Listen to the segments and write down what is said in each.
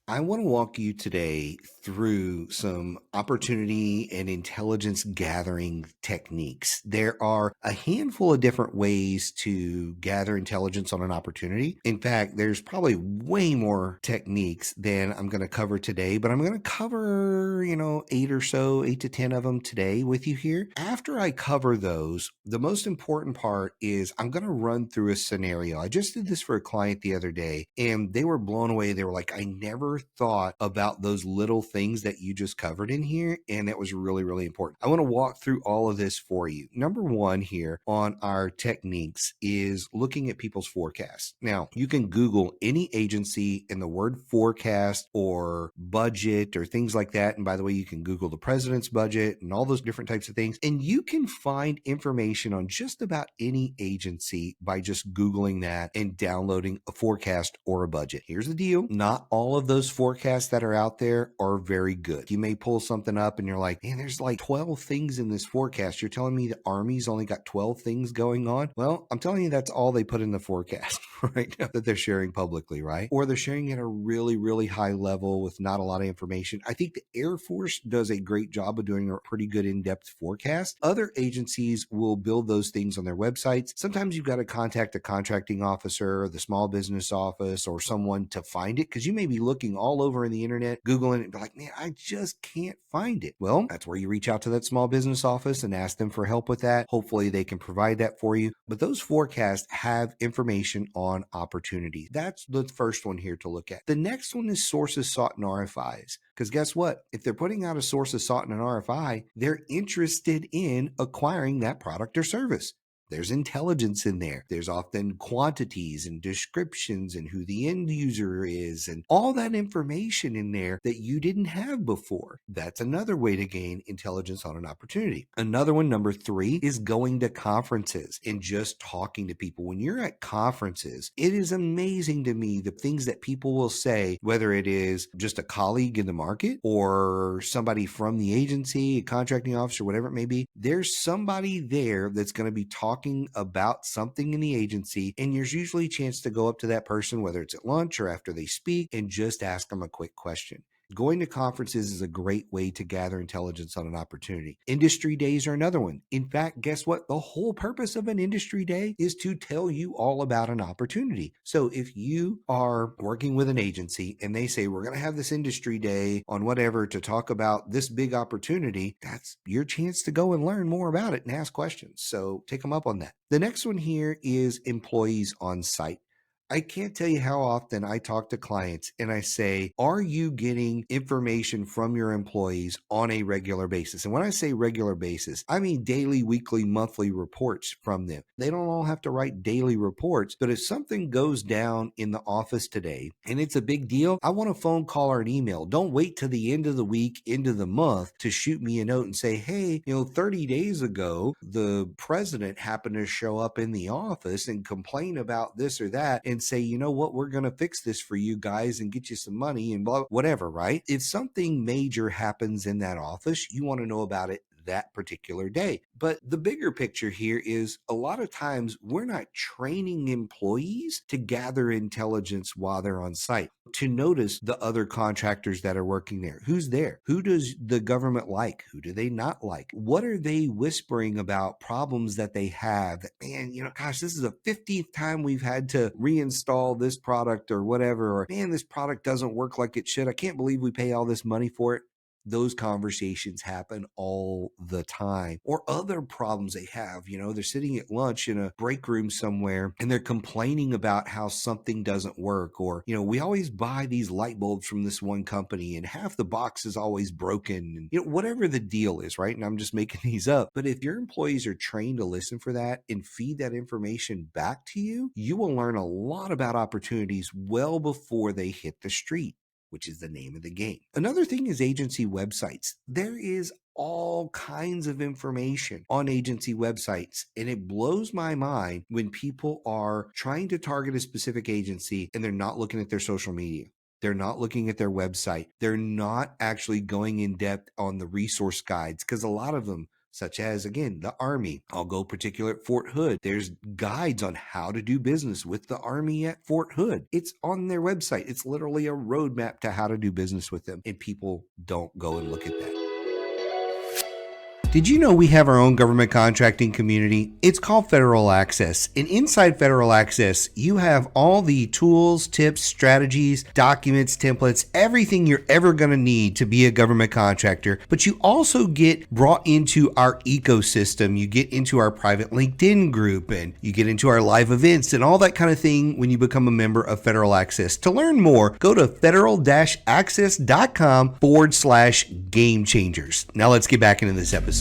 I want to walk you today through some opportunity and intelligence gathering techniques. There are a handful of different ways to gather intelligence on an opportunity. In fact, there's probably way more techniques than I'm going to cover today, but I'm going to cover, eight or so, 8 to 10 of them today with you here. After I cover those, the most important part is I'm going to run through a scenario. I just did this for a client the other day and they were blown away. They were like, I never thought about those little things that you just covered in here. And that was really, really important. I want to walk through all of this for you. Number one here on our techniques is looking at people's forecasts. Now, you can Google any agency and the word forecast or budget or things like that. And by the way, you can Google the president's budget and all those different types of things. And you can find information on just about any agency by just Googling that and downloading a forecast or a budget. Here's the deal. Not all of those forecasts that are out there are very good. You may pull something up and you're like, man, there's like 12 things in this forecast. You're telling me the Army's only got 12 things going on? Well, I'm telling you, that's all they put in the forecast right now that they're sharing publicly, right? Or they're sharing at a really, really high level with not a lot of information. I think the Air Force does a great job of doing a pretty good in-depth forecast. Other agencies will build those things on their websites. Sometimes you've got to contact a contracting officer or the small business office or someone to find it, because you may be looking all over in the internet, Googling it, and be like, man, I just can't find it. Well, that's where you reach out to that small business office and ask them for help with that. Hopefully they can provide that for you. But those forecasts have information on opportunity. That's the first one here to look at. The next one is sources sought in RFIs. Because guess what? If they're putting out a sources sought in an RFI, they're interested in acquiring that product or service. There's intelligence in there. There's often quantities and descriptions and who the end user is and all that information in there that you didn't have before. That's another way to gain intelligence on an opportunity. Another one, number 3, is going to conferences and just talking to people. When you're at conferences, it is amazing to me the things that people will say, whether it is just a colleague in the market or somebody from the agency, a contracting officer, whatever it may be. There's somebody there that's going to be talking about something in the agency, and there's usually a chance to go up to that person, whether it's at lunch or after they speak, and just ask them a quick question. Going to conferences is a great way to gather intelligence on an opportunity. Industry days are another one. In fact, guess what? The whole purpose of an industry day is to tell you all about an opportunity. So if you are working with an agency and they say, we're going to have this industry day on whatever to talk about this big opportunity, that's your chance to go and learn more about it and ask questions. So take them up on that. The next one here is employees on site. I can't tell you how often I talk to clients and I say, are you getting information from your employees on a regular basis? And when I say regular basis, I mean daily, weekly, monthly reports from them. They don't all have to write daily reports, but if something goes down in the office today and it's a big deal, I want a phone call or an email. Don't wait till the end of the week, end of the month to shoot me a note and say, hey, 30 days ago, the president happened to show up in the office and complain about this or that and say, you know what, we're going to fix this for you guys and get you some money and blah, whatever, right? If something major happens in that office, you want to know about it that particular day. But the bigger picture here is a lot of times we're not training employees to gather intelligence while they're on site, to notice the other contractors that are working there. Who's there? Who does the government like? Who do they not like? What are they whispering about problems that they have? That, man, gosh, this is the 50th time we've had to reinstall this product or whatever, or man, this product doesn't work like it should. I can't believe we pay all this money for it. Those conversations happen all the time. Or other problems they have, they're sitting at lunch in a break room somewhere and they're complaining about how something doesn't work. Or, we always buy these light bulbs from this one company and half the box is always broken. And, whatever the deal is, right? And I'm just making these up. But if your employees are trained to listen for that and feed that information back to you, you will learn a lot about opportunities well before they hit the street, which is the name of the game. Another thing is agency websites. There is all kinds of information on agency websites, and it blows my mind when people are trying to target a specific agency and they're not looking at their social media. They're not looking at their website. They're not actually going in depth on the resource guides, because a lot of them, such as, again, the Army. I'll go particular at Fort Hood. There's guides on how to do business with the Army at Fort Hood. It's on their website. It's literally a roadmap to how to do business with them, and people don't go and look at that. Did you know we have our own government contracting community? It's called Federal Access. And inside Federal Access, you have all the tools, tips, strategies, documents, templates, everything you're ever going to need to be a government contractor. But you also get brought into our ecosystem. You get into our private LinkedIn group, and you get into our live events and all that kind of thing when you become a member of Federal Access. To learn more, go to federal-access.com/game changers. Now let's get back into this episode.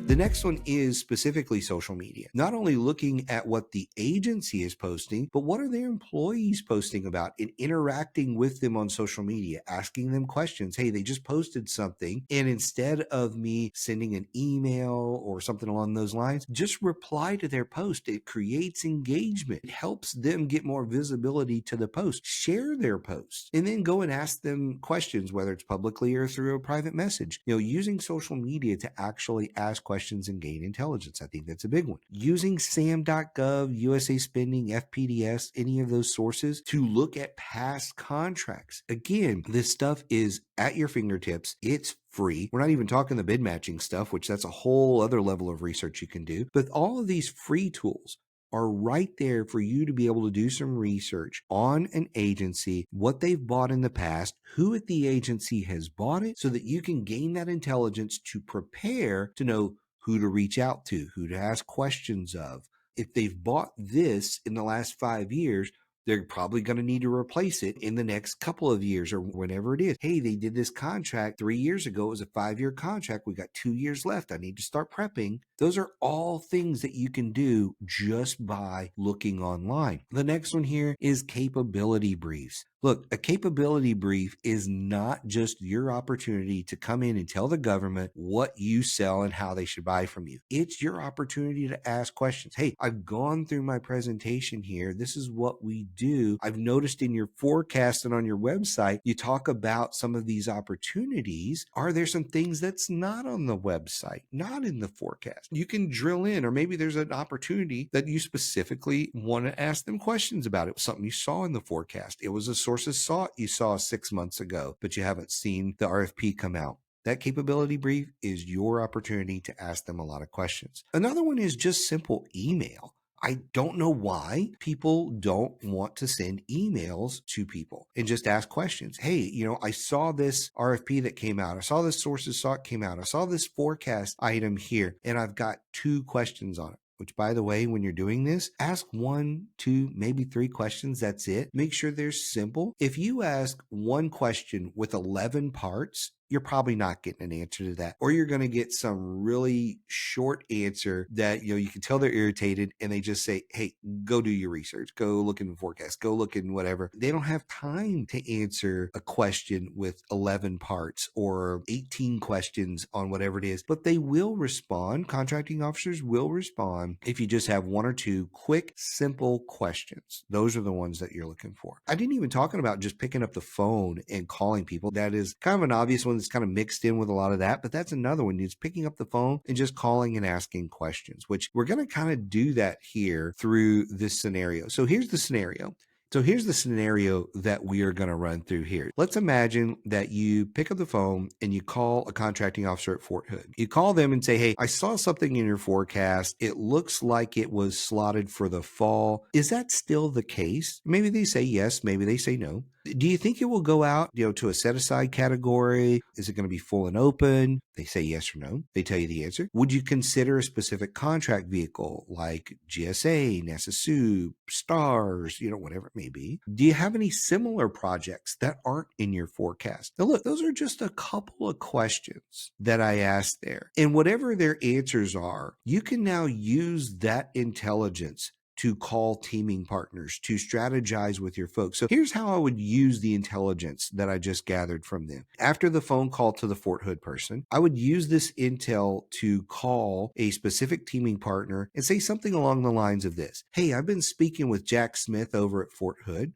The next one is specifically social media. Not only looking at what the agency is posting, but what are their employees posting about and interacting with them on social media, asking them questions. Hey, they just posted something, and instead of me sending an email or something along those lines, just reply to their post. It creates engagement. It helps them get more visibility to the post. Share their posts and then go and ask them questions, whether it's publicly or through a private message. Using social media to actually ask questions and gain intelligence. I think that's a big one. Using SAM.gov, USA Spending, FPDS, any of those sources to look at past contracts. Again, this stuff is at your fingertips. It's free. We're not even talking the bid matching stuff, which that's a whole other level of research you can do. But all of these free tools are right there for you to be able to do some research on an agency, what they've bought in the past, who at the agency has bought it, so that you can gain that intelligence to prepare to know who to reach out to, who to ask questions of. If they've bought this in the last 5 years, they're probably going to need to replace it in the next couple of years or whenever it is. Hey, they did this contract 3 years ago. It was a 5-year contract. We got 2 years left. I need to start prepping. Those are all things that you can do just by looking online. The next one here is capability briefs. Look, a capability brief is not just your opportunity to come in and tell the government what you sell and how they should buy from you. It's your opportunity to ask questions. Hey, I've gone through my presentation here. This is what we do. I've noticed in your forecast and on your website, you talk about some of these opportunities. Are there some things that's not on the website, not in the forecast? You can drill in, or maybe there's an opportunity that you specifically want to ask them questions about. It was something you saw in the forecast. It was a sources saw it you saw 6 months ago, but you haven't seen the RFP come out. That capability brief is your opportunity to ask them a lot of questions. Another one is just simple email. I don't know why people don't want to send emails to people and just ask questions. Hey, I saw this RFP that came out. I saw this sources saw it came out. I saw this forecast item here, and I've got 2 questions on it. Which, by the way, when you're doing this, ask 1, 2, maybe 3 questions. That's it. Make sure they're simple. If you ask one question with 11 parts, you're probably not getting an answer to that. Or you're going to get some really short answer that, you can tell they're irritated, and they just say, hey, go do your research. Go look in the forecast. Go look in whatever. They don't have time to answer a question with 11 parts or 18 questions on whatever it is, but they will respond. Contracting officers will respond if you just have 1 or 2 quick, simple questions. Those are the ones that you're looking for. I didn't even talk about just picking up the phone and calling people. That is kind of an obvious one that's kind of mixed in with a lot of that, but that's another one. It's picking up the phone and just calling and asking questions, which we're going to kind of do that here through this scenario. So here's the scenario. That we are going to run through here. Let's imagine that you pick up the phone and you call a contracting officer at Fort Hood. You call them and say, hey, I saw something in your forecast. It looks like it was slotted for the fall. Is that still the case? Maybe they say yes, maybe they say no. Do you think it will go out, to a set aside category? Is it going to be full and open? They say yes or no. They tell you the answer. Would you consider a specific contract vehicle like GSA, NASA SUB, STARS, whatever it may be? Do you have any similar projects that aren't in your forecast? Now look, those are just a couple of questions that I asked there. And whatever their answers are, you can now use that intelligence to call teaming partners, to strategize with your folks. So here's how I would use the intelligence that I just gathered from them. After the phone call to the Fort Hood person, I would use this intel to call a specific teaming partner and say something along the lines of this. Hey, I've been speaking with Jack Smith over at Fort Hood.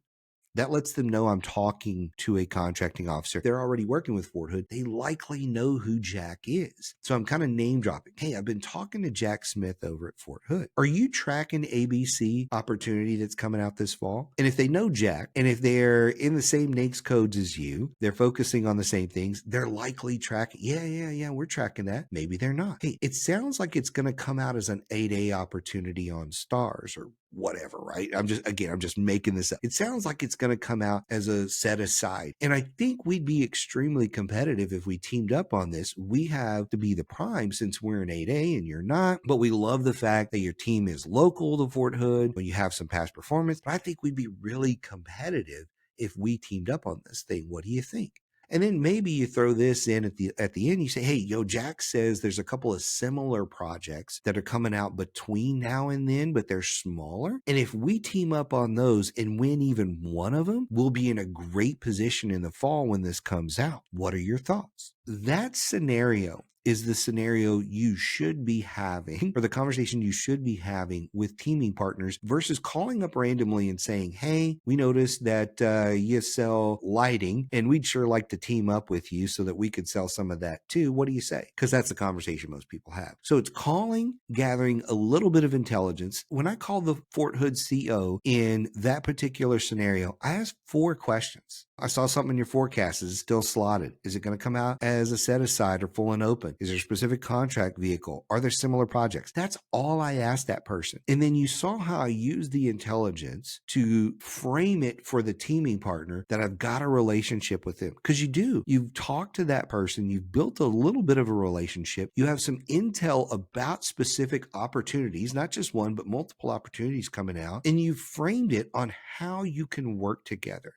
That lets them know I'm talking to a contracting officer. They're already working with Fort Hood. They likely know who Jack is. So I'm kind of name dropping. Hey, I've been talking to Jack Smith over at Fort Hood. Are you tracking ABC opportunity that's coming out this fall? And if they know Jack, and if they're in the same NAICS codes as you, they're focusing on the same things, they're likely tracking. Yeah, we're tracking that. Maybe they're not. Hey, it sounds like it's going to come out as an 8A opportunity on Stars or whatever, right? I'm just making this up. It sounds like it's going to come out as a set aside. And I think we'd be extremely competitive if we teamed up on this. We have to be the prime since we're an 8A and you're not, but we love the fact that your team is local to Fort Hood when you have some past performance. But I think we'd be really competitive if we teamed up on this thing. What do you think? And then maybe you throw this in at the end. You say, hey, Jack says there's a couple of similar projects that are coming out between now and then, but they're smaller. And if we team up on those and win even one of them, we'll be in a great position in the fall when this comes out. What are your thoughts? That scenario is the scenario you should be having, or the conversation you should be having with teaming partners versus calling up randomly and saying, hey, we noticed that you sell lighting and we'd sure like to team up with you so that we could sell some of that too. What do you say? Because that's the conversation most people have. So it's calling, gathering a little bit of intelligence. When I call the Fort Hood CO in that particular scenario, I asked 4 questions. I saw something in your forecast. Is it still slotted? Is it going to come out as a set aside or full and open? Is there a specific contract vehicle? Are there similar projects? That's all I asked that person. And then you saw how I used the intelligence to frame it for the teaming partner that I've got a relationship with them. Because you do. You've talked to that person. You've built a little bit of a relationship. You have some intel about specific opportunities, not just one, but multiple opportunities coming out. And you've framed it on how you can work together.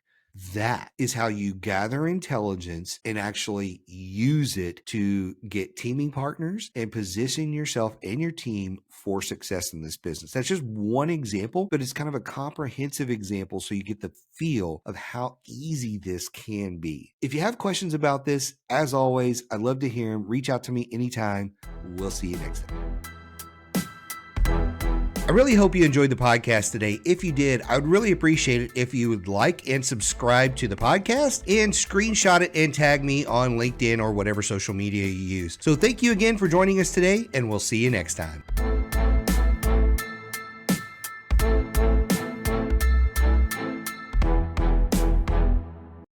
That is how you gather intelligence and actually use it to get teaming partners and position yourself and your team for success in this business. That's just one example, but it's kind of a comprehensive example so you get the feel of how easy this can be. If you have questions about this, as always, I'd love to hear them. Reach out to me anytime. We'll see you next time. I really hope you enjoyed the podcast today. If you did, I would really appreciate it if you would like and subscribe to the podcast and screenshot it and tag me on LinkedIn or whatever social media you use. So thank you again for joining us today, and we'll see you next time.